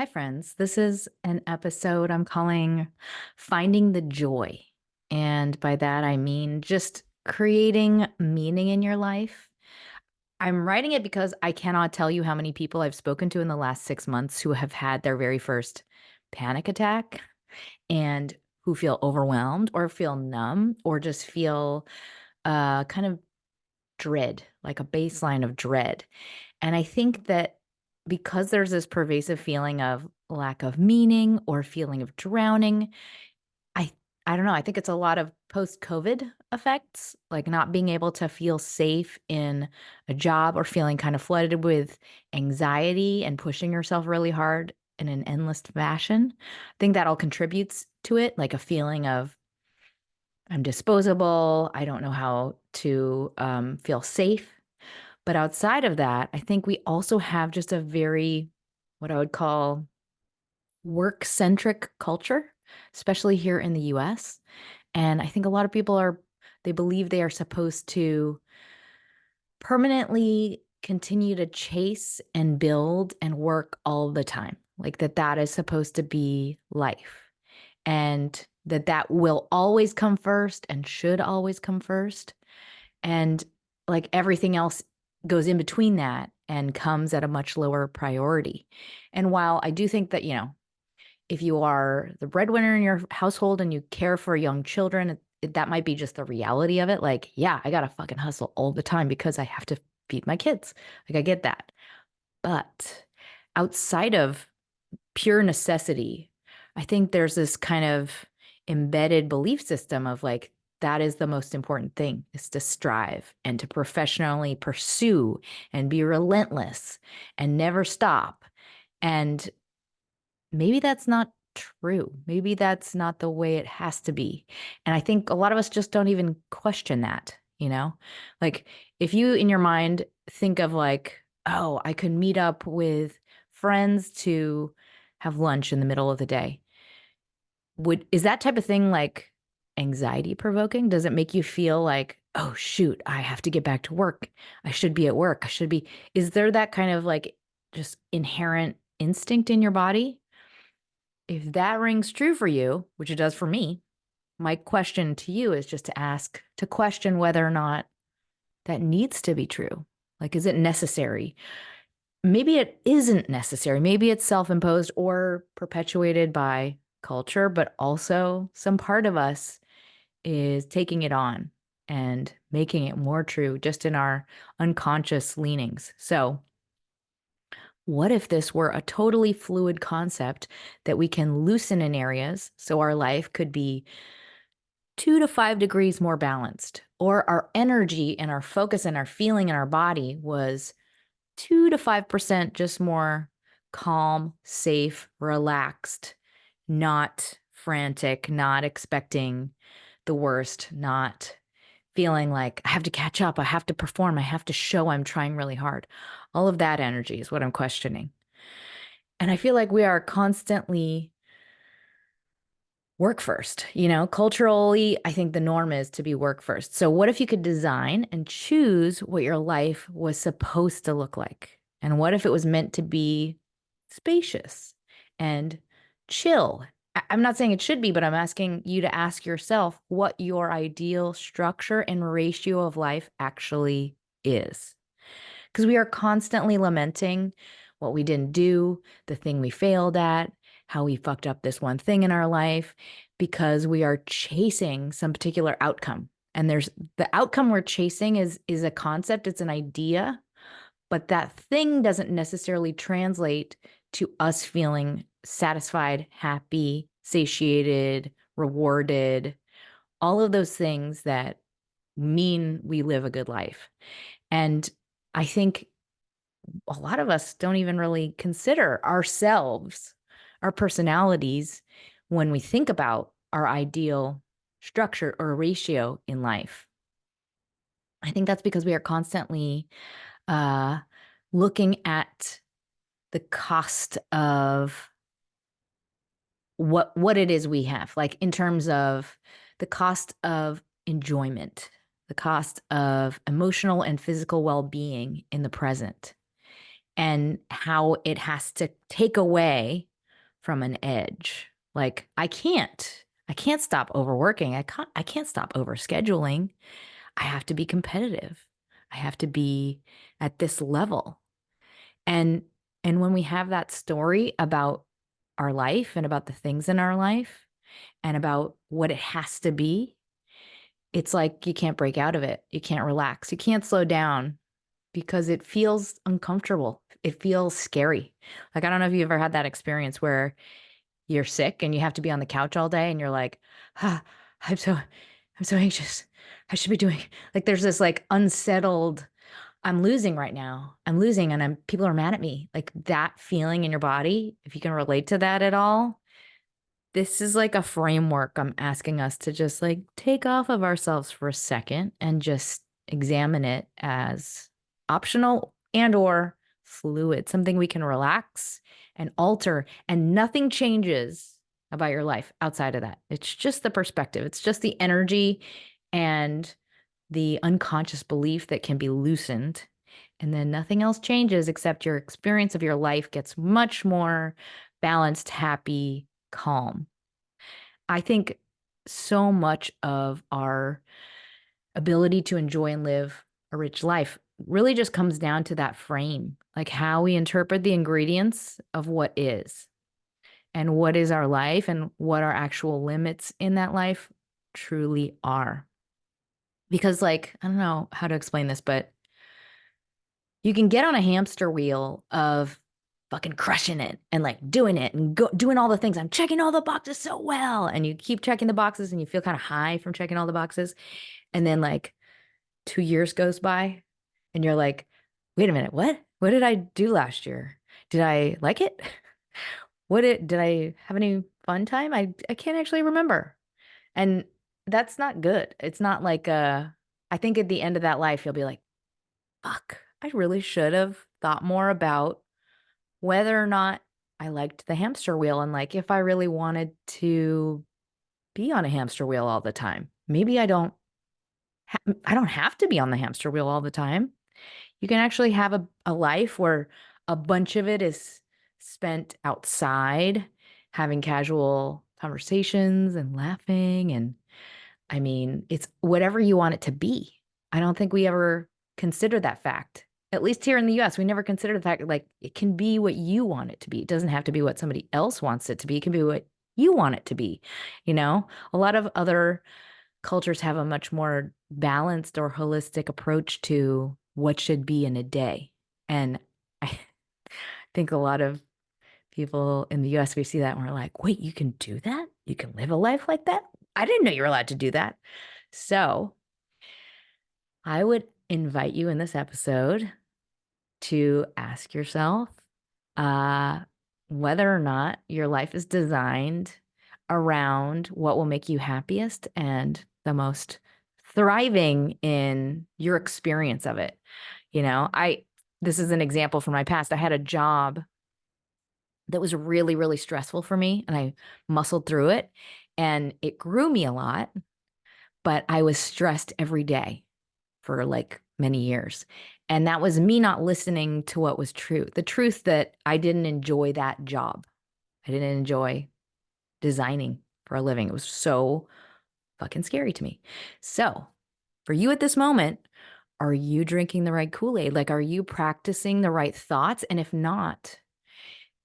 Hi, friends. This is an episode I'm calling Finding the Joy. And by that, I mean just creating meaning in your life. I'm writing it because I cannot tell you how many people I've spoken to in the last 6 months who have had their very first panic attack and who feel overwhelmed or feel numb or just feel kind of dread, like a baseline of dread. And I think that because there's this pervasive feeling of lack of meaning or feeling of drowning, I I don't know, I think it's a lot of post-COVID effects, like not being able to feel safe in a job or feeling kind of flooded with anxiety and pushing yourself really hard in an endless fashion. I think that all contributes to it, like a feeling of I'm disposable. I don't know how to feel safe. But outside of that, I think we also have just a very, what I would call work centric culture, especially here in the US. And I think a lot of people they believe they are supposed to permanently continue to chase and build and work all the time. Like that is supposed to be life. And that will always come first and should always come first. And like everything else goes in between that and comes at a much lower priority. And while I do think that, if you are the breadwinner in your household and you care for young children, that might be just the reality of it. Like, yeah, I got to fucking hustle all the time because I have to feed my kids. Like, I get that. But outside of pure necessity, I think there's this kind of embedded belief system of like, that is the most important thing is to strive and to professionally pursue and be relentless and never stop. And maybe that's not true. Maybe that's not the way it has to be. And I think a lot of us just don't even question that. Like if you in your mind think of like, oh, I could meet up with friends to have lunch in the middle of the day. Is that type of thing like anxiety provoking? Does it make you feel like, oh shoot, I have to get back to work. I should be at work. I should be. Is there that kind of like just inherent instinct in your body? If that rings true for you, which it does for me, my question to you is just to question whether or not that needs to be true. Like, is it necessary? Maybe it isn't necessary. Maybe it's self imposed or perpetuated by culture, but also some part of us is taking it on and making it more true just in our unconscious leanings. So, what if this were a totally fluid concept that we can loosen in areas so our life could be 2 to 5 degrees more balanced, or our energy and our focus and our feeling in our body was 2 to 5% just more calm, safe, relaxed, not frantic, not expecting the worst, not feeling like I have to catch up, I have to perform, I have to show I'm trying really hard. All of that energy is what I'm questioning. And I feel like we are constantly work first. Culturally, I think the norm is to be work first. So, what if you could design and choose what your life was supposed to look like? And what if it was meant to be spacious and chill? I'm not saying it should be, but I'm asking you to ask yourself what your ideal structure and ratio of life actually is. Because we are constantly lamenting what we didn't do, the thing we failed at, how we fucked up this one thing in our life, because we are chasing some particular outcome. And there's the outcome we're chasing is a concept, it's an idea, but that thing doesn't necessarily translate to us feeling satisfied, happy, satiated, rewarded, all of those things that mean we live a good life. And I think a lot of us don't even really consider ourselves, our personalities, when we think about our ideal structure or ratio in life. I think that's because we are constantly uh, looking at the cost of what it is we have, like in terms of the cost of enjoyment, the cost of emotional and physical well-being in the present, and how it has to take away from an edge. Like I can't stop overworking. I can't stop overscheduling. I have to be competitive. I have to be at this level. And and when we have that story about our life and about the things in our life and about what it has to be, it's like you can't break out of it. You can't relax. You can't slow down because it feels uncomfortable. It feels scary. Like, I don't know if you ever had that experience where you're sick and you have to be on the couch all day and you're like, ah, I'm so anxious. I should be doing like there's this like unsettled, I'm losing right now. I'm losing and people are mad at me. Like that feeling in your body, if you can relate to that at all, this is like a framework I'm asking us to just like take off of ourselves for a second and just examine it as optional and or fluid, something we can relax and alter, and nothing changes about your life outside of that. It's just the perspective. It's just the energy and the unconscious belief that can be loosened. And then nothing else changes except your experience of your life gets much more balanced, happy, calm. I think so much of our ability to enjoy and live a rich life really just comes down to that frame, like how we interpret the ingredients of what is and what is our life and what our actual limits in that life truly are. Because, like, I don't know how to explain this, but you can get on a hamster wheel of fucking crushing it and like doing it and doing all the things. I'm checking all the boxes so well. And you keep checking the boxes and you feel kind of high from checking all the boxes. And then like 2 years goes by and you're like, wait a minute, what? What did I do last year? Did I like it? Did I have any fun time? I can't actually remember. And that's not good. It's not like I think at the end of that life, you'll be like, fuck, I really should have thought more about whether or not I liked the hamster wheel and like if I really wanted to be on a hamster wheel all the time. Maybe I don't have to be on the hamster wheel all the time. You can actually have a life where a bunch of it is spent outside, having casual conversations and laughing. And I mean, it's whatever you want it to be. I don't think we ever consider that fact. At least here in the US, we never consider the fact like it can be what you want it to be. It doesn't have to be what somebody else wants it to be. It can be what you want it to be. You know, a lot of other cultures have a much more balanced or holistic approach to what should be in a day. And I think a lot of people in the US, we see that and we're like, wait, you can do that? You can live a life like that? I didn't know you were allowed to do that. So I would invite you in this episode to ask yourself uh, whether or not your life is designed around what will make you happiest and the most thriving in your experience of it. You know, this is an example from my past. I had a job that was really, really stressful for me, and I muscled through it, and it grew me a lot, but I was stressed every day for like many years. And that was me not listening to what was true. The truth that I didn't enjoy that job. I didn't enjoy designing for a living. It was so fucking scary to me. So, for you at this moment, are you drinking the right Kool-Aid? Like, are you practicing the right thoughts? And if not,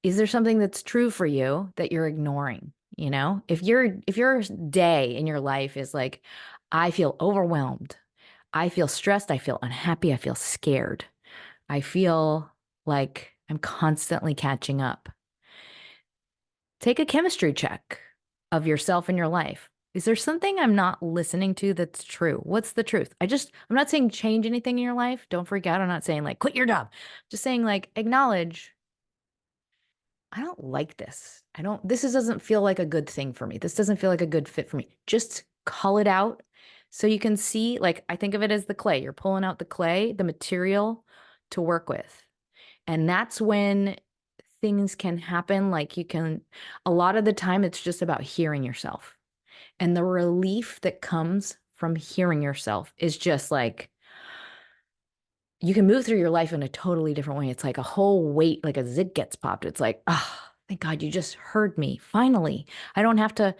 is there something that's true for you that you're ignoring? You know, if your day in your life is like, I feel overwhelmed, I feel stressed, I feel unhappy, I feel scared, I feel like I'm constantly catching up. Take a chemistry check of yourself and your life. Is there something I'm not listening to that's true? What's the truth? I'm not saying change anything in your life. Don't freak out. I'm not saying like quit your job. Just saying like acknowledge, I don't like this. Doesn't feel like a good thing for me. This doesn't feel like a good fit for me. Just call it out so you can see, like, I think of it as the clay. You're pulling out the clay, the material to work with. And that's when things can happen. A lot of the time, it's just about hearing yourself. And the relief that comes from hearing yourself is just like, you can move through your life in a totally different way. It's like a whole weight, like a zit gets popped. It's like, ah, thank God you just heard me. Finally, I don't have to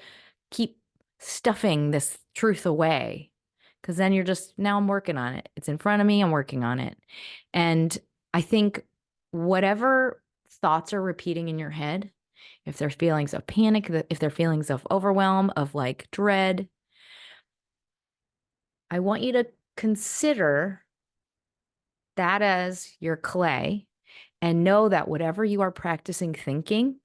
keep stuffing this truth away. Because then you're just, now I'm working on it. It's in front of me. I'm working on it. And I think whatever thoughts are repeating in your head, if there's feelings of panic, if there are feelings of overwhelm, of like dread, I want you to consider that as your clay and know that whatever you are practicing thinking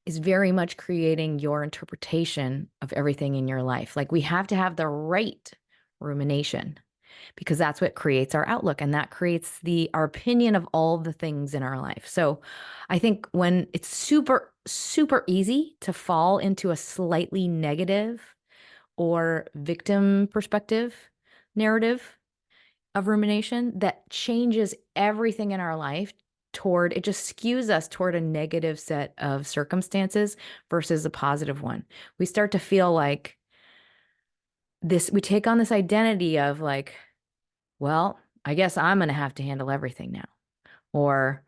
is very much creating your interpretation of everything in your life. Like we have to have the right rumination because that's what creates our outlook and that creates our opinion of all the things in our life. So I think when it's super, super easy to fall into a slightly negative or victim perspective narrative of rumination that changes everything in our life toward, it just skews us toward a negative set of circumstances versus a positive one. We start to feel like we take on this identity of like, well, I guess I'm going to have to handle everything now. Or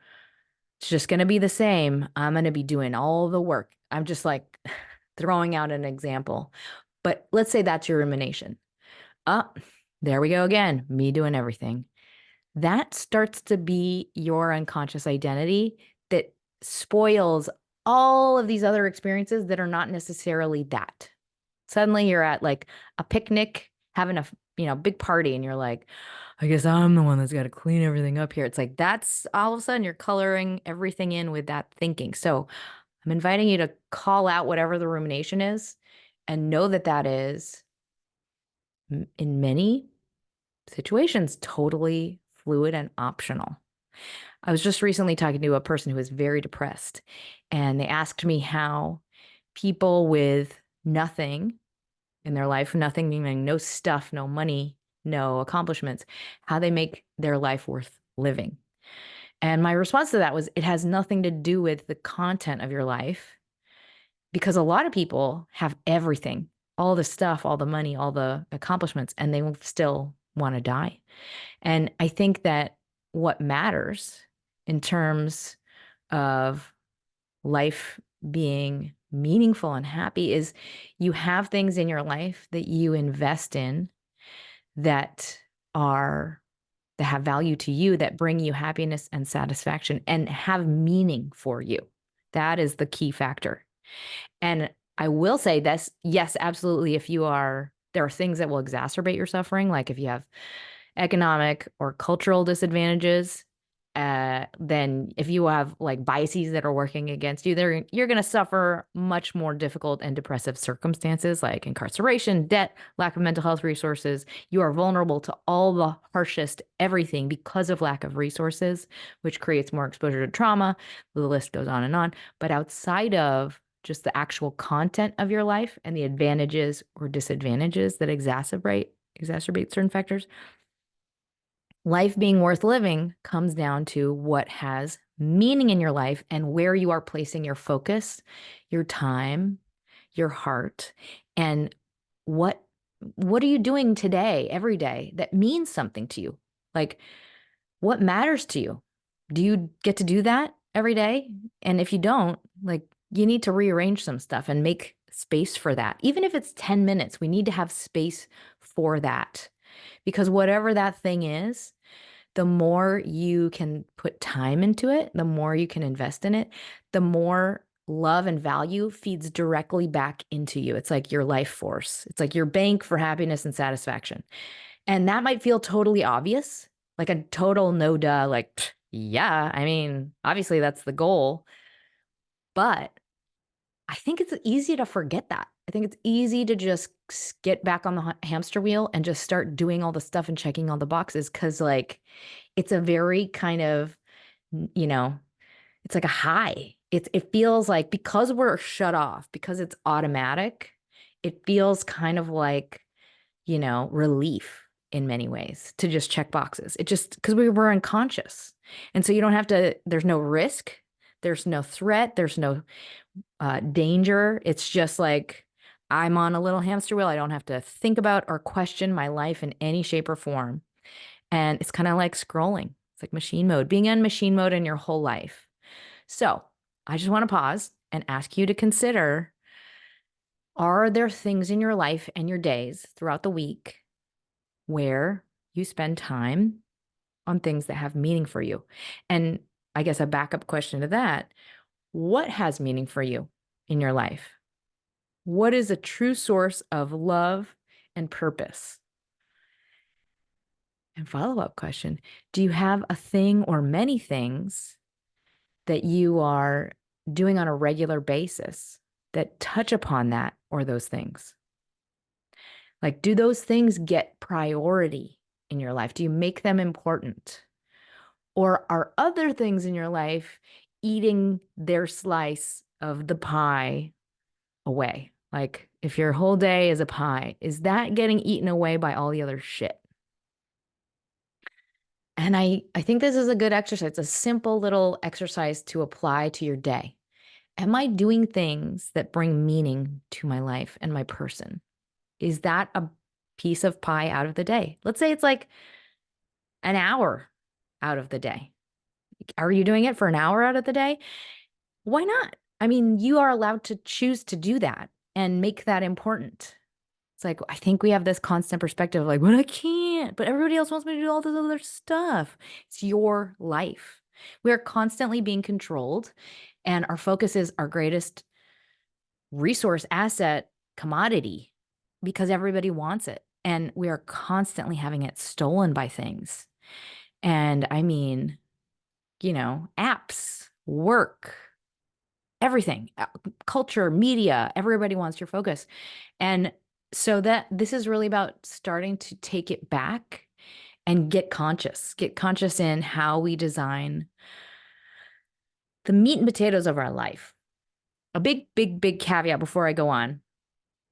it's just going to be the same. I'm going to be doing all the work. I'm just like throwing out an example. But let's say that's your rumination. Oh, there we go again. Me doing everything. That starts to be your unconscious identity that spoils all of these other experiences that are not necessarily that. Suddenly you're at like a picnic, having a big party, and you're like, I guess I'm the one that's got to clean everything up here. It's like that's all of a sudden you're coloring everything in with that thinking. So I'm inviting you to call out whatever the rumination is and know that that is in many situations totally fluid and optional. I was just recently talking to a person who was very depressed, and they asked me how people with nothing in their life, nothing meaning no stuff, no money, no accomplishments, how they make their life worth living. And my response to that was, it has nothing to do with the content of your life, because a lot of people have everything, all the stuff, all the money, all the accomplishments, and they will still want to die. And I think that what matters in terms of life being meaningful and happy is you have things in your life that you invest in that have value to you, that bring you happiness and satisfaction and have meaning for you. That is the key factor. And I will say this, yes, absolutely. There are things that will exacerbate your suffering, like if you have economic or cultural disadvantages, then if you have like biases that are working against you, you're going to suffer much more difficult and depressive circumstances like incarceration, debt, lack of mental health resources. You are vulnerable to all the harshest everything because of lack of resources, which creates more exposure to trauma. The list goes on and on. But outside of just the actual content of your life and the advantages or disadvantages that exacerbate certain factors, life being worth living comes down to what has meaning in your life and where you are placing your focus, your time, your heart, and what are you doing today, every day that means something to you? Like, what matters to you? Do you get to do that every day? And if you don't, like, you need to rearrange some stuff and make space for that. Even if it's 10 minutes, we need to have space for that. Because whatever that thing is, the more you can put time into it, the more you can invest in it, the more love and value feeds directly back into you. It's like your life force. It's like your bank for happiness and satisfaction. And that might feel totally obvious, like a total no duh, like, yeah, I mean, obviously that's the goal. But I think it's easy to forget that. I think it's easy to just get back on the hamster wheel and just start doing all the stuff and checking all the boxes because, like, it's a very kind of, you know, it's like a high. It feels like because we're shut off, because it's automatic, it feels kind of like, relief in many ways to just check boxes. It just because we were unconscious. And so you don't have to, there's no risk, there's no threat, there's no danger. It's just like I'm on a little hamster wheel. I don't have to think about or question my life in any shape or form. And it's kind of like scrolling. It's like machine mode, being in machine mode in your whole life. So I just want to pause and ask you to consider, are there things in your life and your days throughout the week where you spend time on things that have meaning for you? And I guess a backup question to that, what has meaning for you in your life? What is a true source of love and purpose? And follow-up question, do you have a thing or many things that you are doing on a regular basis that touch upon that or those things? Like, do those things get priority in your life? Do you make them important? Or are other things in your life eating their slice of the pie away? Like, if your whole day is a pie, is that getting eaten away by all the other shit? And I think this is a good exercise. It's a simple little exercise to apply to your day. Am I doing things that bring meaning to my life and my person? Is that a piece of pie out of the day? Let's say it's like an hour out of the day. Are you doing it for an hour out of the day? Why not? I mean, you are allowed to choose to do that and make that important. It's like, I think we have this constant perspective of like, but I can't, but everybody else wants me to do all this other stuff. It's your life. We are constantly being controlled, and our focus is our greatest resource, asset, commodity, because everybody wants it. And we are constantly having it stolen by things. And I mean, apps, work, everything, culture, media, everybody wants your focus. And so that this is really about starting to take it back and get conscious in how we design the meat and potatoes of our life. A big, big, big caveat before I go on,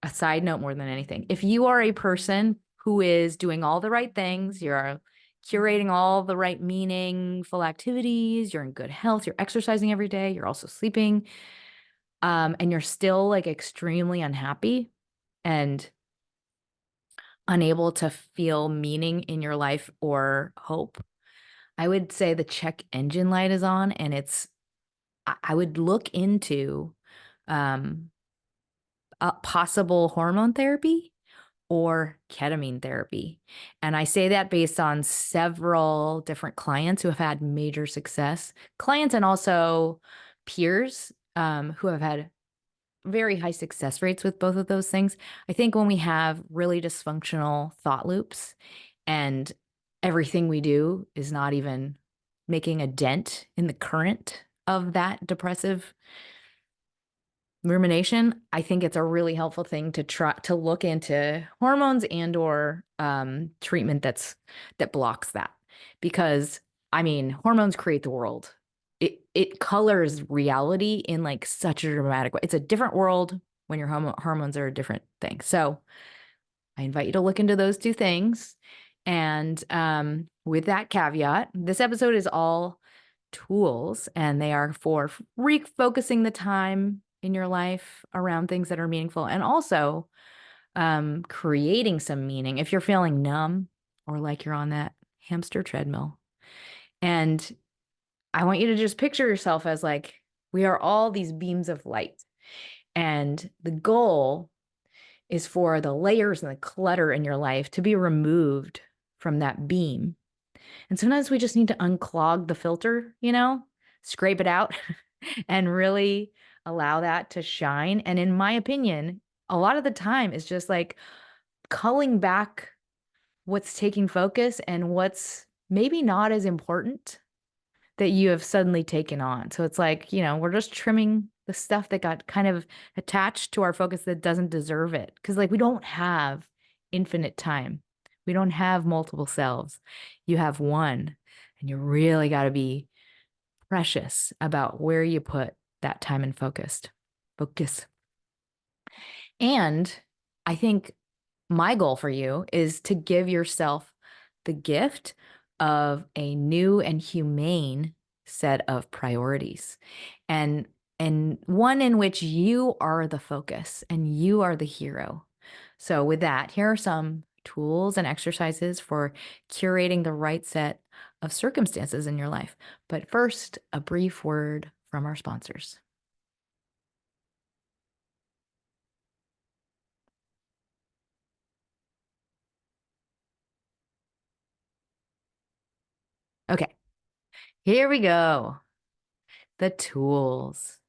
a side note more than anything. If you are a person who is doing all the right things, you're curating all the right meaningful activities, you're in good health, you're exercising every day, you're also sleeping, and you're still like extremely unhappy and unable to feel meaning in your life or hope, I would say the check engine light is on, and I would look into um, a possible hormone therapy or ketamine therapy. And I say that based on several different clients who have had major success, clients and also peers who have had very high success rates with both of those things. I think when we have really dysfunctional thought loops and everything we do is not even making a dent in the current of that depressive rumination, I think it's a really helpful thing to try to look into hormones and or treatment that blocks that. Because I mean, hormones create the world. It colors reality in like such a dramatic way. It's a different world when your hormones are a different thing. So I invite you to look into those two things. And with that caveat, this episode is all tools, and they are for refocusing the time in your life around things that are meaningful, and also creating some meaning if you're feeling numb or like you're on that hamster treadmill. And I want you to just picture yourself as like, we are all these beams of light. And the goal is for the layers and the clutter in your life to be removed from that beam. And sometimes we just need to unclog the filter, scrape it out and really allow that to shine. And in my opinion, a lot of the time is just like culling back what's taking focus and what's maybe not as important that you have suddenly taken on. So it's like, we're just trimming the stuff that got kind of attached to our focus that doesn't deserve it. Because like we don't have infinite time. We don't have multiple selves. You have one, and you really got to be precious about where you put that time and focus. And I think my goal for you is to give yourself the gift of a new and humane set of priorities, and one in which you are the focus and you are the hero. So with that, here are some tools and exercises for curating the right set of circumstances in your life. But first, a brief word from our sponsors. Okay, here we go. The tools.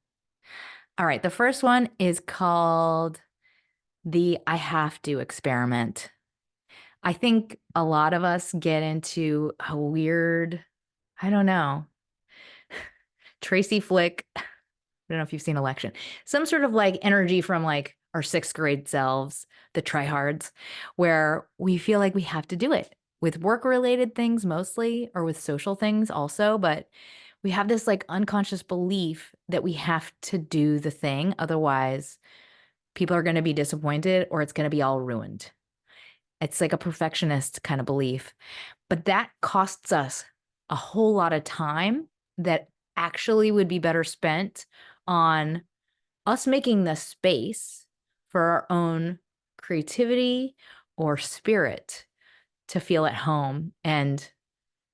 All right, the first one is called the I have to experiment. I think a lot of us get into a weird, I don't know, Tracy Flick. I don't know if you've seen Election, some sort of like energy from like our sixth grade selves, the tryhards, where we feel like we have to do it with work related things mostly, or with social things also. But we have this like unconscious belief that we have to do the thing. Otherwise, people are going to be disappointed or it's going to be all ruined. It's like a perfectionist kind of belief. But that costs us a whole lot of time that actually would be better spent on us making the space for our own creativity or spirit to feel at home and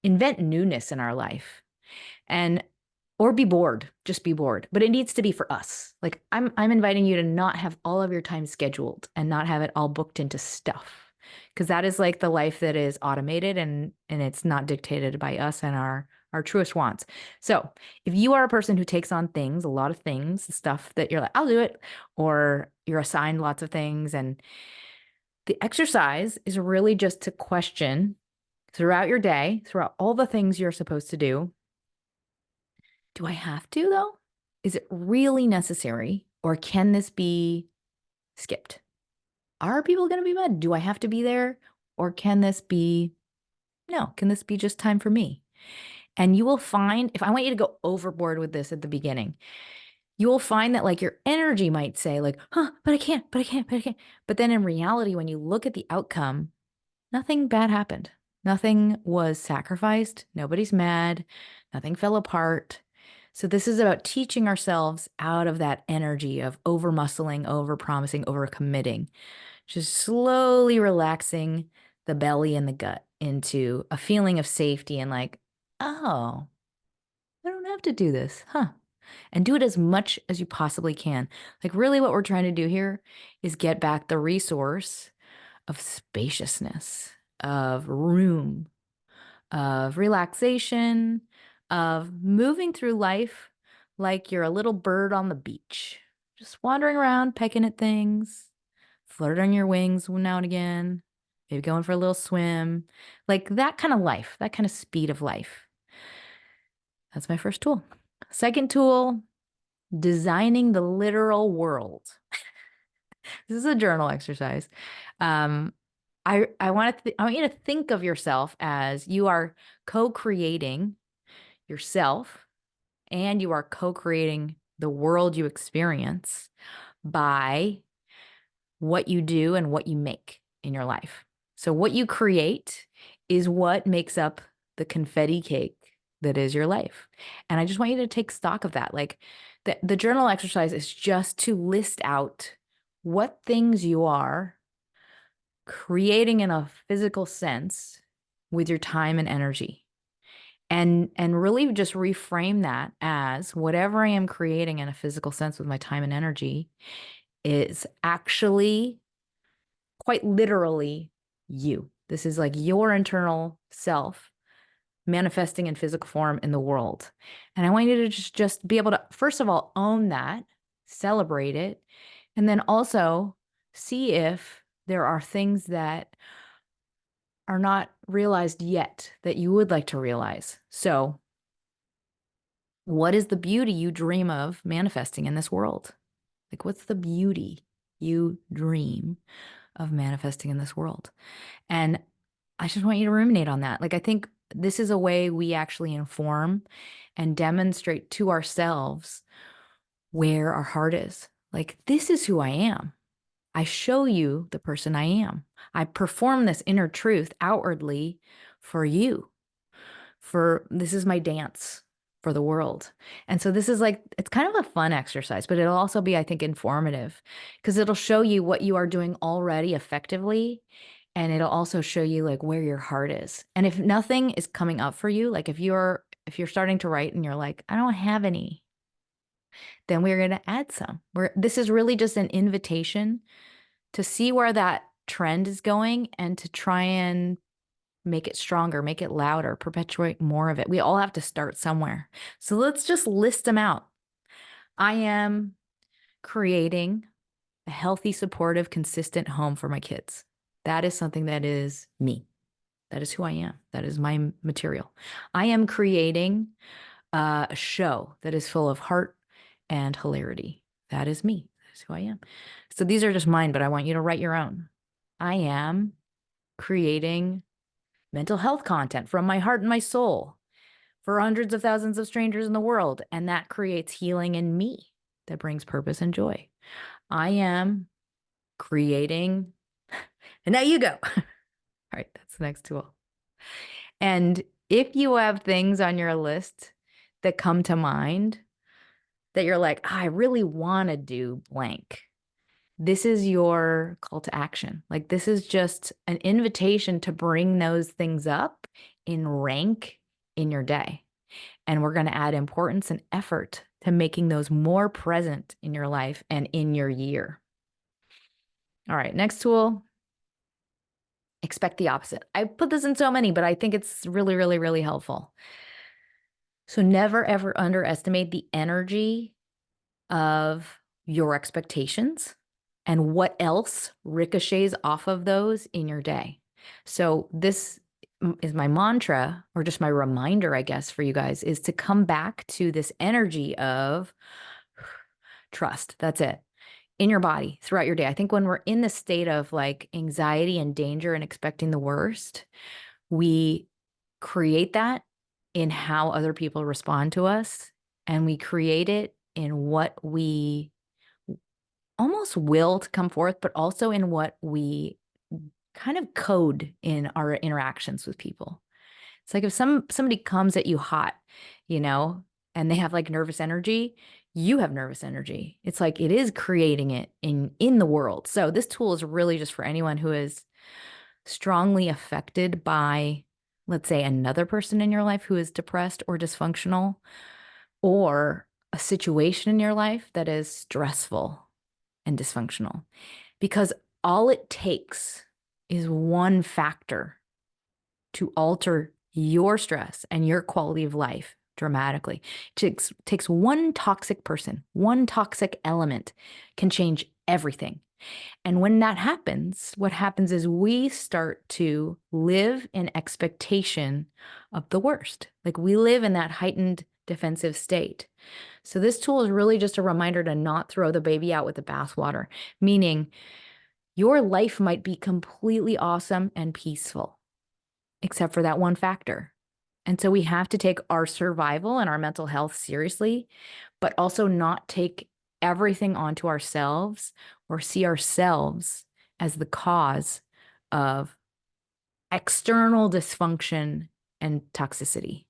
invent newness in our life. And or be bored, just be bored. But it needs to be for us. Like I'm inviting you to not have all of your time scheduled and not have it all booked into stuff. Because that is like the life that is automated and it's not dictated by us and our truest wants. So if you are a person who takes on things, a lot of things, stuff that you're like, I'll do it, or you're assigned lots of things, and the exercise is really just to question throughout your day, throughout all the things you're supposed to do I have to though? Is it really necessary? Or can this be skipped? Are people going to be mad? Do I have to be there? Or can this be, no, can this be just time for me? And you will find, if I want you to go overboard with this at the beginning, you will find that like your energy might say like, but I can't, but I can't, but I can't. But then in reality, when you look at the outcome, nothing bad happened. Nothing was sacrificed. Nobody's mad. Nothing fell apart. So this is about teaching ourselves out of that energy of over muscling, over promising, over committing, just slowly relaxing the belly and the gut into a feeling of safety and like, oh, I don't have to do this, huh? And do it as much as you possibly can. Like, really, what we're trying to do here is get back the resource of spaciousness, of room, of relaxation, of moving through life like you're a little bird on the beach, just wandering around, pecking at things, flirting your wings now and again, maybe going for a little swim, like that kind of life, that kind of speed of life. That's my first tool. Second tool, designing the literal world. This is a journal exercise. Um, I want you to think of yourself as you are co-creating yourself and you are co-creating the world you experience by what you do and what you make in your life. So what you create is what makes up the confetti cake that is your life. And I just want you to take stock of that. Like the journal exercise is just to list out what things you are creating in a physical sense with your time and energy. And really just reframe that as whatever I am creating in a physical sense with my time and energy is actually quite literally you. This is like your internal self manifesting in physical form in the world. And I want you to just be able to, first of all, own that, celebrate it, and then also see if there are things that are not realized yet that you would like to realize. So, what is the beauty you dream of manifesting in this world? Like, what's the beauty you dream of manifesting in this world? And I just want you to ruminate on that. Like, I think this is a way we actually inform and demonstrate to ourselves where our heart is. Like, this is who I am. I show you the person I am. I perform this inner truth outwardly for you. For this is my dance for the world. And so this is like, it's kind of a fun exercise, but it'll also be, I think, informative because it'll show you what you are doing already effectively. And it'll also show you like where your heart is. And if nothing is coming up for you, like if you're starting to write and you're like, I don't have any, then we're going to add some. This is really just an invitation to see where that trend is going and to try and make it stronger, make it louder, perpetuate more of it. We all have to start somewhere. So let's just list them out. I am creating a healthy, supportive, consistent home for my kids. That is something that is me. That is who I am. That is my material. I am creating a show that is full of heart and hilarity. That is me. That is who I am. So these are just mine, but I want you to write your own. I am creating mental health content from my heart and my soul for hundreds of thousands of strangers in the world. And that creates healing in me that brings purpose and joy. I am creating, and now you go. All right, that's the next tool. And if you have things on your list that come to mind that you're like, I really want to do blank, this is your call to action. Like, this is just an invitation to bring those things up in rank in your day. And we're going to add importance and effort to making those more present in your life and in your year. All right, next tool, expect the opposite. I put this in so many, but I think it's really, really, really helpful. So never, ever underestimate the energy of your expectations and what else ricochets off of those in your day. So this is my mantra, or just my reminder, I guess, for you guys, is to come back to this energy of trust. That's it. In your body throughout your day. I think when we're in the state of like anxiety and danger and expecting the worst, we create that in how other people respond to us, and we create it in what we almost will to come forth, but also in what we kind of code in our interactions with people. It's like if somebody comes at you hot, and they have like nervous energy, you have nervous energy. It's like it is creating it in the world. So this tool is really just for anyone who is strongly affected by, let's say, another person in your life who is depressed or dysfunctional, or a situation in your life that is stressful and dysfunctional. Because all it takes is one factor to alter your stress and your quality of life dramatically. It takes one toxic person, one toxic element can change everything. And when that happens, what happens is we start to live in expectation of the worst. Like we live in that heightened defensive state. So this tool is really just a reminder to not throw the baby out with the bathwater, meaning your life might be completely awesome and peaceful, except for that one factor. And so we have to take our survival and our mental health seriously, but also not take everything onto ourselves or see ourselves as the cause of external dysfunction and toxicity.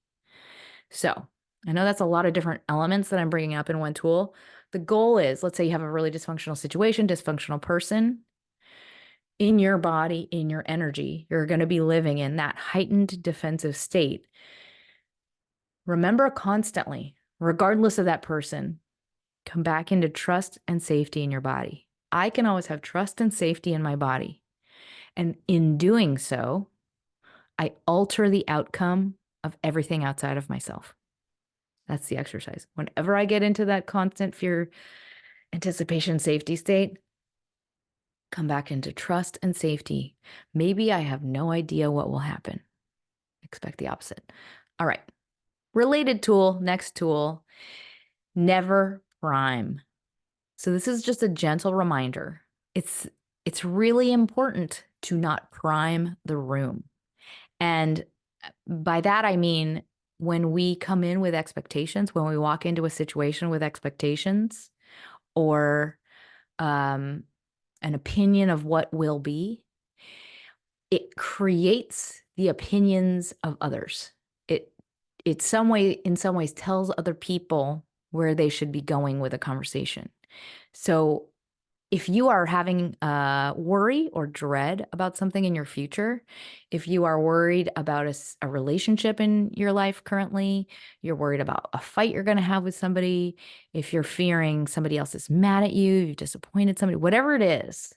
So I know that's a lot of different elements that I'm bringing up in one tool. The goal is, let's say you have a really dysfunctional situation, dysfunctional person. In your body, in your energy, you're going to be living in that heightened defensive state. Remember constantly, regardless of that person, come back into trust and safety in your body. I can always have trust and safety in my body. And in doing so, I alter the outcome of everything outside of myself. That's the exercise. Whenever I get into that constant fear, anticipation, safety state, come back into trust and safety. Maybe I have no idea what will happen. Expect the opposite. All right. Related tool, next tool, never prime. So this is just a gentle reminder. It's really important to not prime the room. And by that, I mean, when we come in with expectations, when we walk into a situation with expectations or an opinion of what will be, it creates the opinions of others. It in some ways tells other people where they should be going with a conversation. So if you are having worry or dread about something in your future, if you are worried about a relationship in your life currently, you're worried about a fight you're going to have with somebody, if you're fearing somebody else is mad at you, you've disappointed somebody, whatever it is,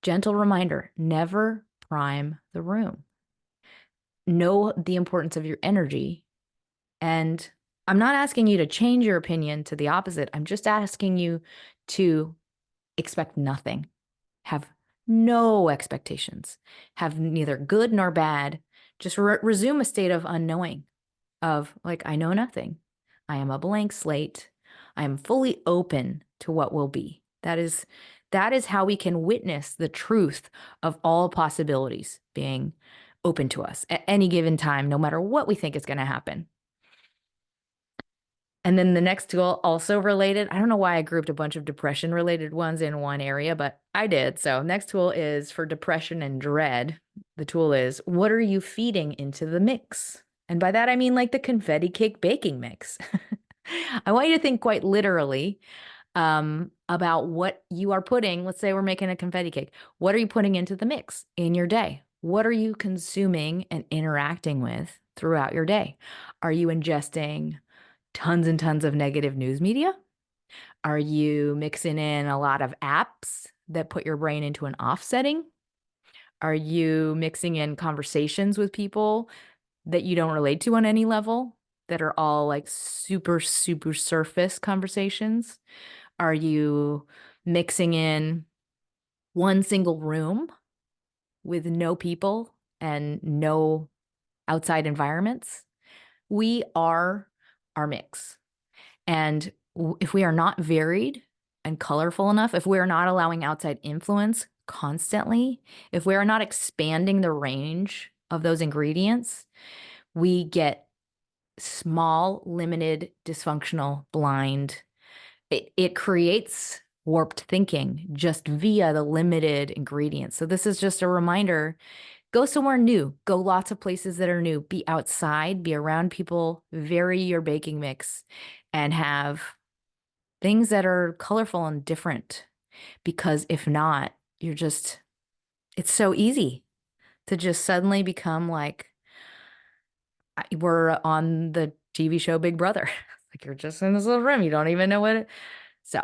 gentle reminder, never prime the room. Know the importance of your energy. And I'm not asking you to change your opinion to the opposite. I'm just asking you to expect nothing. Have no expectations, have neither good nor bad. Just resume a state of unknowing, of like, I know nothing. I am a blank slate. I am fully open to what will be. That is how we can witness the truth of all possibilities being open to us at any given time, no matter what we think is going to happen. And then the next tool, also related. I don't know why I grouped a bunch of depression related ones in one area, but I did. So, next tool is for depression and dread. The tool is, what are you feeding into the mix? And by that, I mean like the confetti cake baking mix. I want you to think quite literally about what you are putting. Let's say we're making a confetti cake. What are you putting into the mix in your day? What are you consuming and interacting with throughout your day? Are you ingesting tons and tons of negative news media? Are you mixing in a lot of apps that put your brain into an off setting? Are you mixing in conversations with people that you don't relate to on any level, that are all like super, super surface conversations? Are you mixing in one single room with no people and no outside environments? We are our mix. And if we are not varied and colorful enough, if we are not allowing outside influence constantly, if we are not expanding the range of those ingredients, we get small, limited, dysfunctional, blind. It creates warped thinking just via the limited ingredients. So this is just a reminder. Go somewhere new. Go lots of places that are new. Be outside, be around people, vary your baking mix, and have things that are colorful and different. Because if not, it's so easy to just suddenly become like, we're on the TV show Big Brother. Like you're just in this little room. You don't even know what it. So,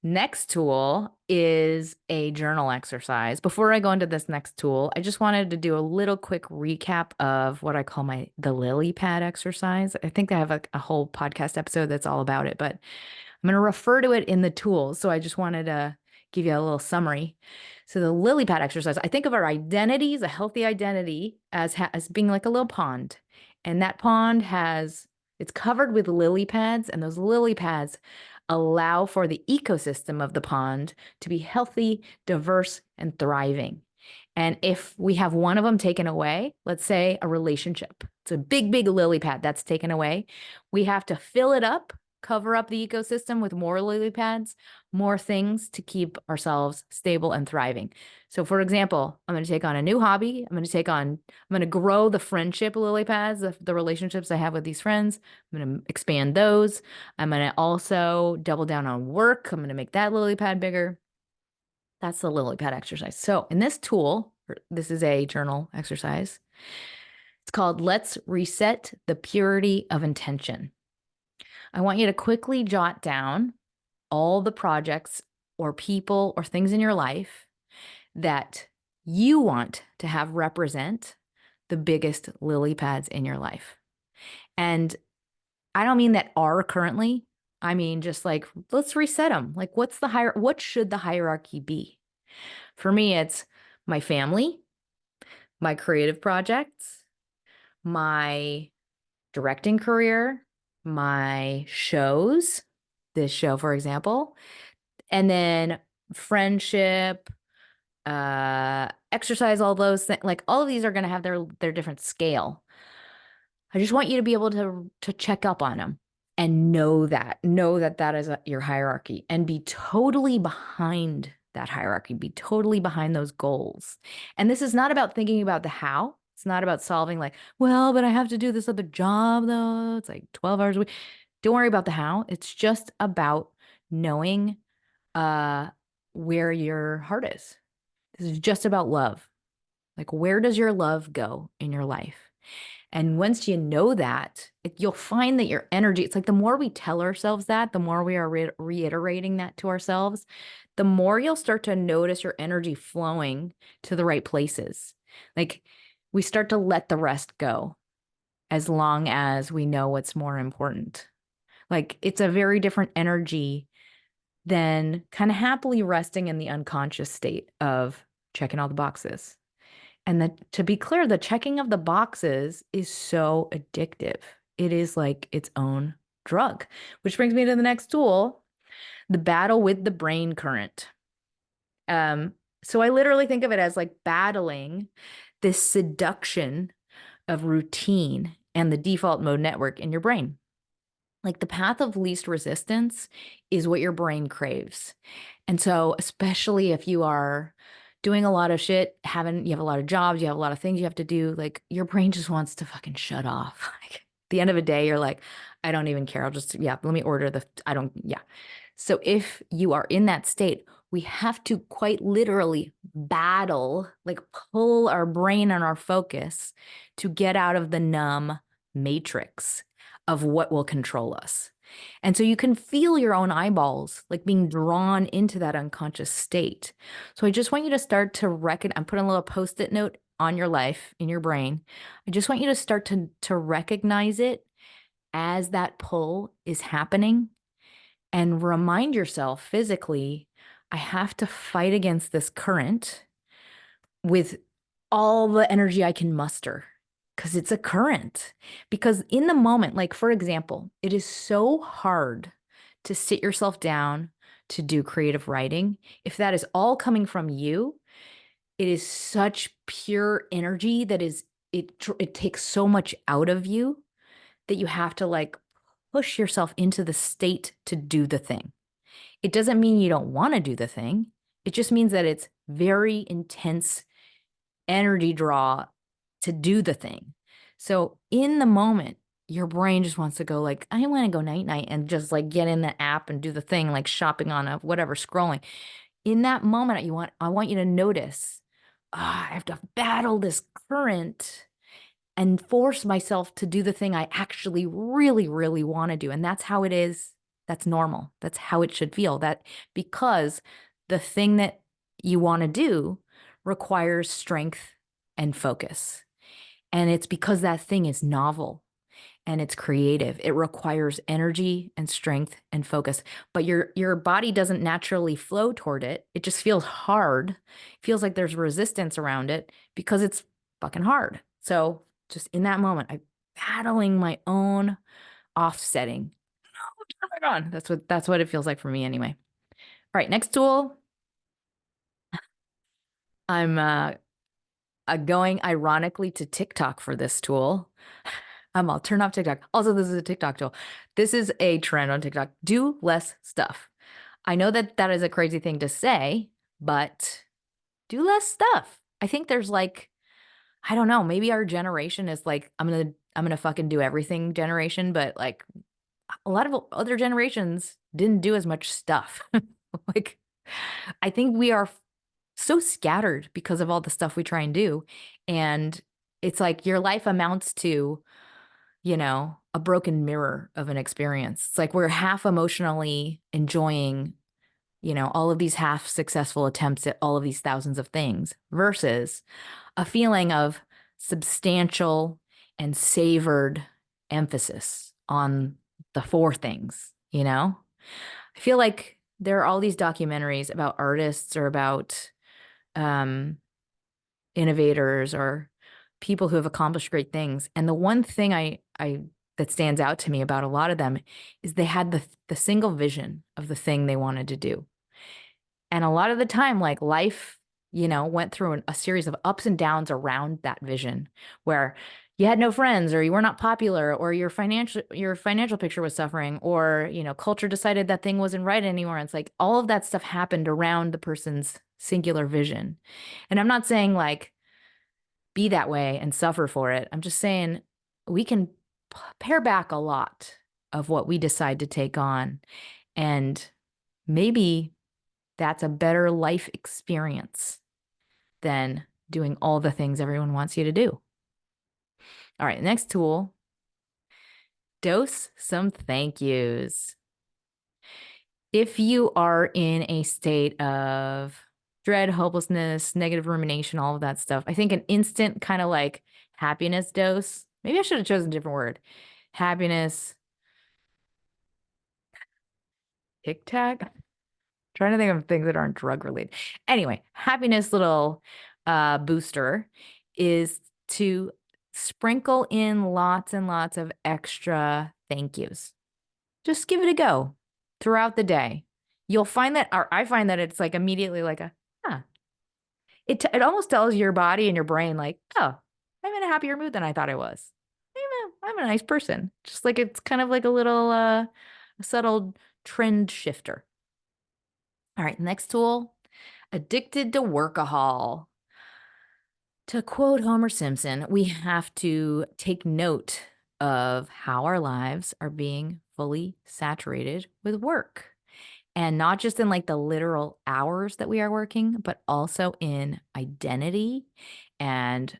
next tool is a journal exercise. Before I go into this next tool, I just wanted to do a little quick recap of what I call the lily pad exercise. I think I have a whole podcast episode that's all about it, but I'm going to refer to it in the tools. So I just wanted to give you a little summary. So the lily pad exercise, I think of our identities, a healthy identity, as being like a little pond. And that pond it's covered with lily pads, and those lily pads allow for the ecosystem of the pond to be healthy, diverse, and thriving. And if we have one of them taken away, let's say a relationship, it's a big, big lily pad that's taken away, we have to fill it up, cover up the ecosystem with more lily pads, more things to keep ourselves stable and thriving. So for example, I'm going to take on a new hobby. I'm going to grow the friendship lily pads, the relationships I have with these friends. I'm going to expand those. I'm going to also double down on work. I'm going to make that lily pad bigger. That's the lily pad exercise. So in this tool, this is a journal exercise. It's called Let's Reset the Purity of Intention. I want you to quickly jot down all the projects or people or things in your life that you want to have represent the biggest lily pads in your life. And I don't mean that are currently. I mean, just like, let's reset them. Like, what should the hierarchy be? For me, it's my family, my creative projects, my directing career, my shows, this show, for example, and then friendship, exercise, all those things. Like all of these are going to have their different scale. I just want you to be able to check up on them and know that that is your hierarchy, and be totally behind that hierarchy, be totally behind those goals. And this is not about thinking about the how. It's not about solving like, well, but I have to do this other job though. It's like 12 hours a week. Don't worry about the how. It's just about knowing uh, where your heart is. This is just about love. Like, where does your love go in your life? And once you know that, you'll find that your energy, it's like the more we tell ourselves that, the more we are reiterating that to ourselves, the more you'll start to notice your energy flowing to the right places. Like we start to let the rest go as long as we know what's more important. Like it's a very different energy than kind of happily resting in the unconscious state of checking all the boxes. And that to be clear, the checking of the boxes is so addictive. It is like its own drug, which brings me to the next tool, the battle with the brain current. Um, so I literally think of it as like battling this seduction of routine and the default mode network in your brain. Like the path of least resistance is what your brain craves. And so, especially if you are doing a lot of shit, you have a lot of jobs, you have a lot of things you have to do, like your brain just wants to fucking shut off. Like at the end of a day, you're like, I don't even care. I'll just, yeah, let me order I don't, yeah. So if you are in that state, we have to quite literally battle, like pull our brain and our focus to get out of the numb matrix of what will control us. And so you can feel your own eyeballs like being drawn into that unconscious state. So I just want you to start to reckon. I'm putting a little post-it note on your life in your brain. I just want you to start to recognize it as that pull is happening and remind yourself physically, I have to fight against this current with all the energy I can muster because it's a current. Because in the moment, like for example, it is so hard to sit yourself down to do creative writing. If that is all coming from you, it is such pure energy that it takes so much out of you that you have to like push yourself into the state to do the thing. It doesn't mean you don't want to do the thing. It just means that it's very intense energy draw to do the thing. So in the moment, your brain just wants to go like, I want to go night night and just like get in the app and do the thing, like shopping on a whatever, scrolling. In that moment, I want you to notice, I have to battle this current and force myself to do the thing I actually really, really want to do. And that's how it is. That's normal. That's how it should feel. That because the thing that you want to do requires strength and focus. And it's because that thing is novel and it's creative. It requires energy and strength and focus. But your body doesn't naturally flow toward it. It just feels hard. It feels like there's resistance around it because it's fucking hard. So just in that moment, I'm battling my own offsetting. No, turn it back on. That's what it feels like for me anyway. All right, next tool. I'm going ironically to TikTok for this tool. I'll turn off TikTok. Also, this is a TikTok tool. This is a trend on TikTok. Do less stuff. I know that that is a crazy thing to say, but do less stuff. I think there's like, I don't know, maybe our generation is like, I'm gonna fucking do everything generation, but like a lot of other generations didn't do as much stuff. Like, I think we are so scattered because of all the stuff we try and do. And it's like your life amounts to, a broken mirror of an experience. It's like we're half emotionally enjoying, all of these half successful attempts at all of these thousands of things versus a feeling of substantial and savored emphasis on the four things, I feel like there are all these documentaries about artists or about um, innovators or people who have accomplished great things. And the one thing I that stands out to me about a lot of them is they had the single vision of the thing they wanted to do. And a lot of the time, like life, went through a series of ups and downs around that vision where you had no friends or you were not popular or your financial picture was suffering or, culture decided that thing wasn't right anymore. And it's like all of that stuff happened around the person's singular vision. And I'm not saying like be that way and suffer for it. I'm just saying we can pare back a lot of what we decide to take on and maybe that's a better life experience than doing all the things everyone wants you to do. All right, next tool, dose some thank yous. If you are in a state of dread, hopelessness, negative rumination, all of that stuff, I think an instant kind of like happiness dose, maybe I should have chosen a different word. Happiness, tic tac. Trying to think of things that aren't drug related. Anyway, happiness little booster is to sprinkle in lots and lots of extra thank yous. Just give it a go throughout the day. You'll find that, or I find that it's like immediately like a, huh. It almost tells your body and your brain like, oh, I'm in a happier mood than I thought I was. I'm a nice person. Just like it's kind of like a little subtle trend shifter. All right, next tool, addicted to workahol. To quote Homer Simpson, we have to take note of how our lives are being fully saturated with work. And not just in like the literal hours that we are working, but also in identity and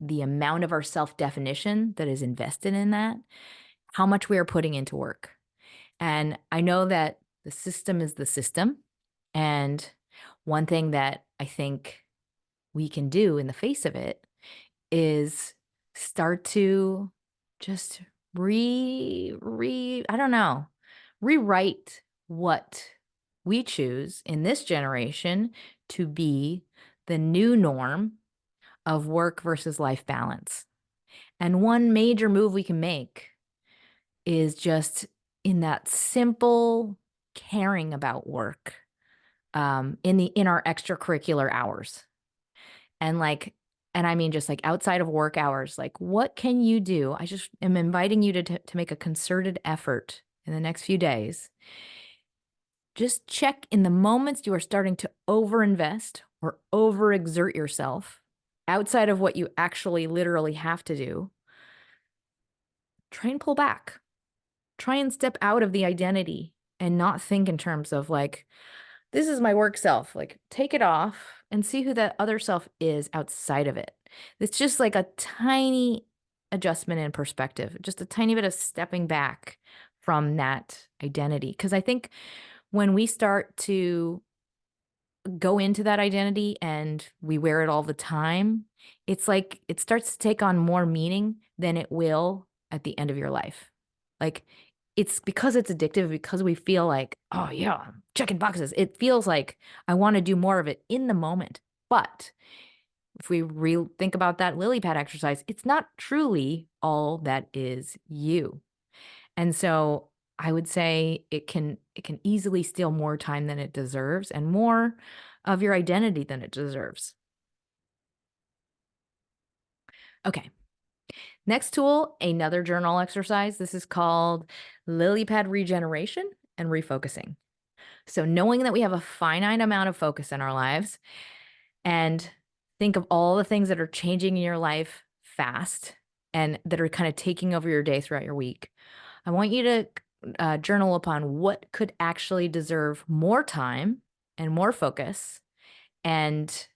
the amount of our self-definition that is invested in that, how much we are putting into work. And I know that the system is the system. And one thing that I think we can do in the face of it is start to just I don't know, rewrite what we choose in this generation to be the new norm of work versus life balance. And one major move we can make is just in that simple caring about work in our extracurricular hours. And I mean, just like outside of work hours, like what can you do? I just am inviting you to make a concerted effort in the next few days. Just check in the moments you are starting to overinvest or overexert yourself outside of what you actually literally have to do. Try and pull back. Try and step out of the identity and not think in terms of like, this is my work self. Like, take it off and see who that other self is outside of it. It's just like a tiny adjustment in perspective, just a tiny bit of stepping back from that identity. Because I think when we start to go into that identity and we wear it all the time, it's like it starts to take on more meaning than it will at the end of your life. Like, it's because it's addictive, because we feel like, oh yeah, I'm checking boxes. It feels like I want to do more of it in the moment. But if we think about that lily pad exercise, it's not truly all that is you. And so I would say it can easily steal more time than it deserves and more of your identity than it deserves. Okay. Next tool, another journal exercise. This is called lily pad regeneration and refocusing. So knowing that we have a finite amount of focus in our lives and think of all the things that are changing in your life fast and that are kind of taking over your day throughout your week. I want you to journal upon what could actually deserve more time and more focus, and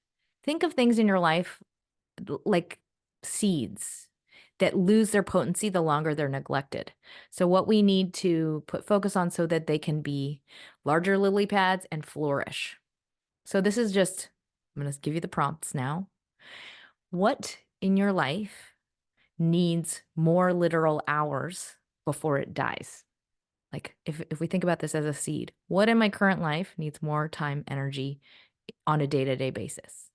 think of things in your life like seeds that lose their potency the longer they're neglected. So what we need to put focus on so that they can be larger lily pads and flourish. So this is just, I'm going to give you the prompts now. What in your life needs more literal hours before it dies? Like if we think about this as a seed, what in my current life needs more time, energy on a day-to-day basis?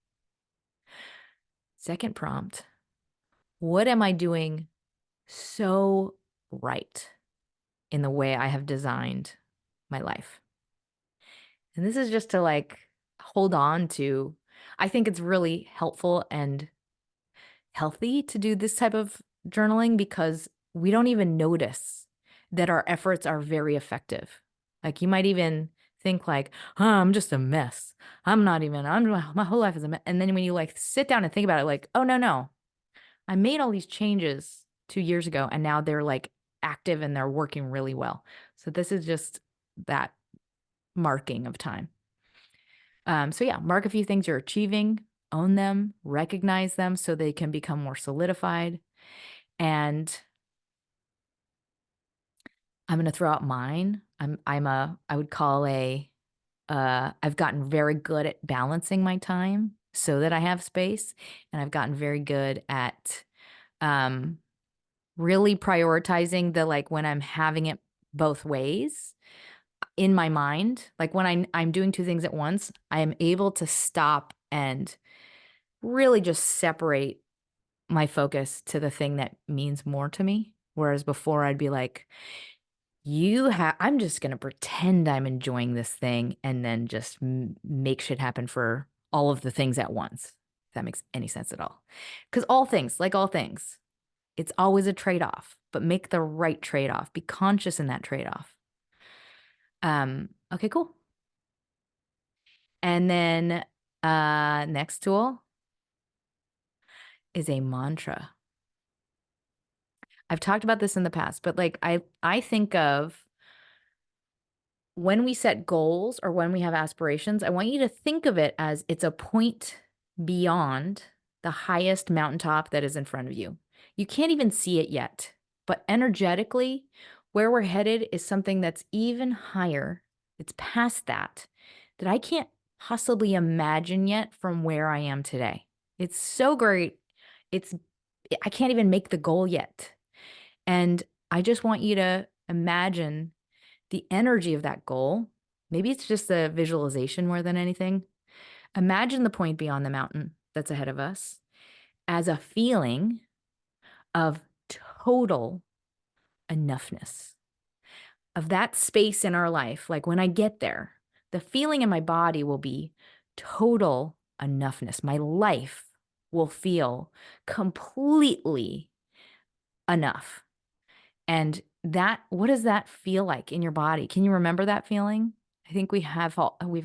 Second prompt, what am I doing so right in the way I have designed my life? And this is just to like hold on to, I think it's really helpful and healthy to do this type of journaling because we don't even notice that our efforts are very effective. Like you might even think like, oh, I'm just a mess. My whole life is a mess. And then when you like sit down and think about it, like, oh, no, I made all these changes 2 years ago and now they're like active and they're working really well. So this is just that marking of time. So yeah, mark a few things you're achieving, own them, recognize them so they can become more solidified. And I'm going to throw out mine. I would call I've gotten very good at balancing my time so that I have space. And I've gotten very good at um, really prioritizing the like when I'm having it both ways in my mind. Like when I'm doing two things at once, I am able to stop and really just separate my focus to the thing that means more to me. Whereas before I'd be like, I'm just going to pretend I'm enjoying this thing and then just make shit happen for all of the things at once. If that makes any sense at all. Because like all things, it's always a trade off, but make the right trade off. Be conscious in that trade off. Okay, cool. And then next tool is a mantra. I've talked about this in the past, but like I think of when we set goals or when we have aspirations, I want you to think of it as it's a point beyond the highest mountaintop that is in front of you. You can't even see it yet, but energetically, where we're headed is something that's even higher. It's past that I can't possibly imagine yet from where I am today. It's so great. It's I can't even make the goal yet. And I just want you to imagine the energy of that goal. Maybe it's just a visualization more than anything. Imagine the point beyond the mountain that's ahead of us as a feeling of total enoughness, of that space in our life. Like when I get there, the feeling in my body will be total enoughness. My life will feel completely enough. And what does that feel like in your body? Can you remember that feeling? I think we've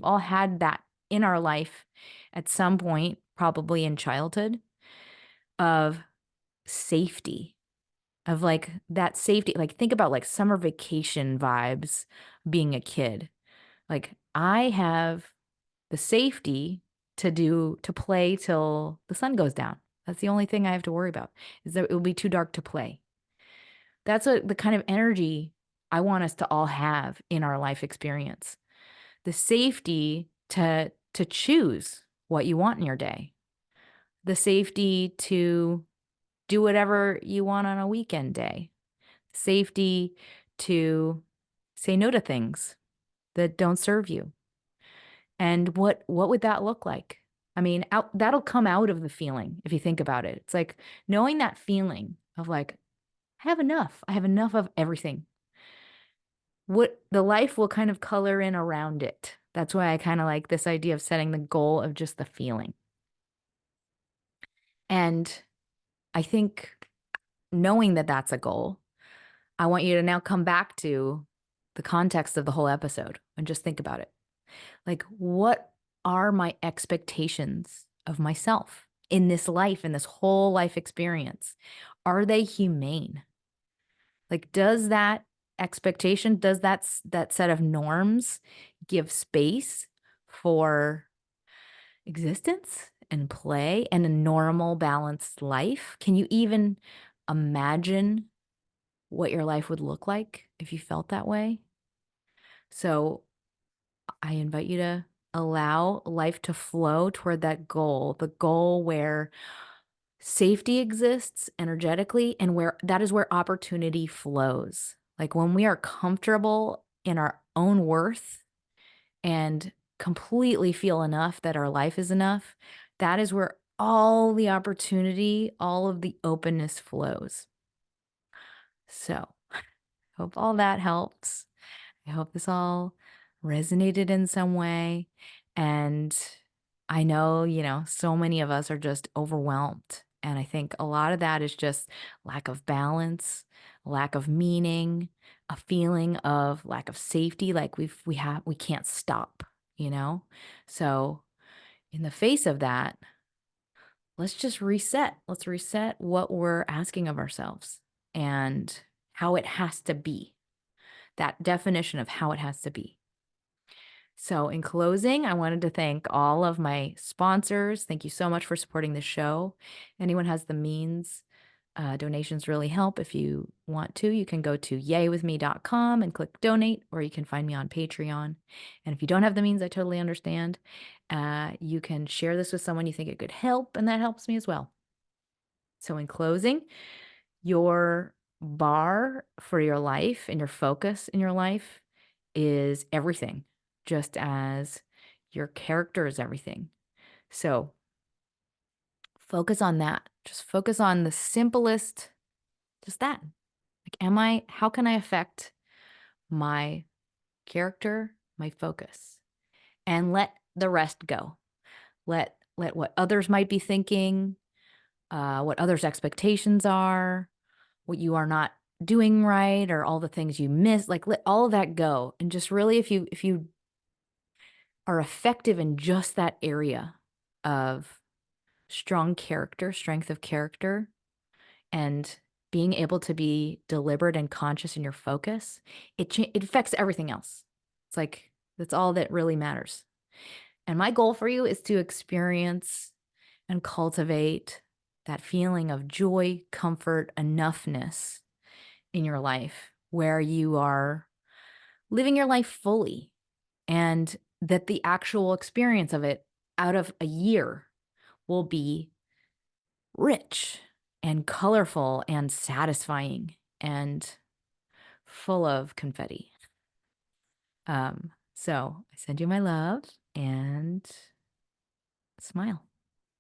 all had that in our life at some point, probably in childhood, of safety, of like that safety. Like think about like summer vacation vibes being a kid. Like I have the safety to play till the sun goes down. That's the only thing I have to worry about is that it will be too dark to play. That's the kind of energy I want us to all have in our life experience. The safety to choose what you want in your day. The safety to do whatever you want on a weekend day. Safety to say no to things that don't serve you. And what would that look like? I mean, that'll come out of the feeling if you think about it. It's like knowing that feeling of like, I have enough. I have enough of everything. What the life will kind of color in around it. That's why I kind of like this idea of setting the goal of just the feeling. And I think knowing that that's a goal, I want you to now come back to the context of the whole episode and just think about it. Like, what are my expectations of myself in this life, in this whole life experience? Are they humane? Like, does that expectation, does that set of norms give space for existence and play and a normal, balanced life? Can you even imagine what your life would look like if you felt that way? So I invite you to allow life to flow toward that goal, the goal where safety exists energetically and where that is where opportunity flows. Like when we are comfortable in our own worth and completely feel enough that our life is enough, that is where all the opportunity, all of the openness flows. So, hope all that helps. I hope this all resonated in some way. And I know, so many of us are just overwhelmed. And I think a lot of that is just lack of balance, lack of meaning, a feeling of lack of safety, like we can't stop. So in the face of that, let's just reset. Let's reset what we're asking of ourselves and how it has to be. That definition of how it has to be. So, in closing, I wanted to thank all of my sponsors. Thank you so much for supporting the show. Anyone has the means, donations really help. If you want to, you can go to yaywithme.com and click donate, or you can find me on Patreon. And if you don't have the means, I totally understand. You can share this with someone you think it could help, and that helps me as well. So, in closing, your bar for your life and your focus in your life is everything, just as your character is everything. So focus on that. Just focus on the simplest, just that. How can I affect my character, my focus, and let the rest go. Let what others might be thinking, what others' expectations are, what you are not doing right, or all the things you miss. Like let all of that go, and just really, if you are effective in just that area of strong character, strength of character, and being able to be deliberate and conscious in your focus, it affects everything else. It's like that's all that really matters. And my goal for you is to experience and cultivate that feeling of joy, comfort, enoughness in your life where you are living your life fully, and that the actual experience of it out of a year will be rich and colorful and satisfying and full of confetti. So I send you my love and smile.